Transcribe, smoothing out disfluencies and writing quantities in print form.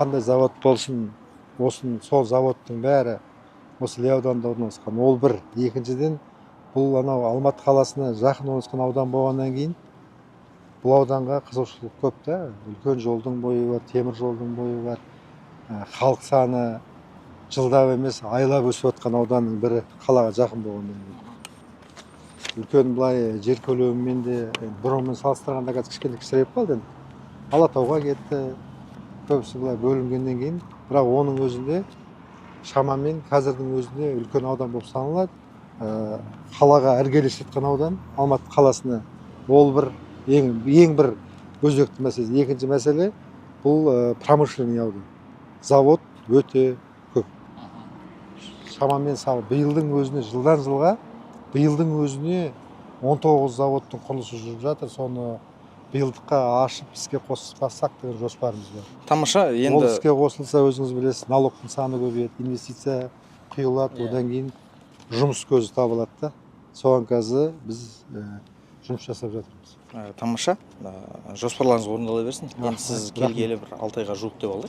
қандай завод болсын, сол заводтың бәрі осы Іле ауданында орналасқан. Ол бір. Екіншіден, бұл анау Алматы қаласына жақын орналасқан аудан болғаннан кейін бұл ауданға қызығушылық көп та. Үлкен жолдың бойы бар, темір жолдың бойы бар. Халық саны жылдап емес, айлап өсіп жатқан ауданның бірі, қалаға жақын болғаннан кейін. Үлкен былай жер көлемімен де бұрынмен салыстырғанда қазір кішкене кішірейіп қалды. Алатауға кетті, көбісі былай бөлінгеннен кейін, бірақ оның өзінде шамамен қазірдің өзінде үлкен аудан болып саналады. Қалаға іргелес жатқан аудан, Алматы қаласына, ол бір ең бір өзекті мәселе. Екінші мәселе бұл промышленный аудан. Завод өте көп. Шамамен биылдың өзіне, жылдан жылға биылдың өзіне 19 заводтың құрылысы жүріп жатыр. Соны биылдыққа ашып іске қоспасақ деген жоспарымыз бар. Тамаша, енді ол іске қосылса, өзіңіз білесіз, налогтың саны көбейеді, инвестиция құйылады, одан кейін жұмыс көзі табылады да. Соған қазір біз жұмыс жасап жатырмыз. тамаша, жоспарларыңыз орындала берсін. Енді сіз келгелі бір 6 айға жуық деп алды.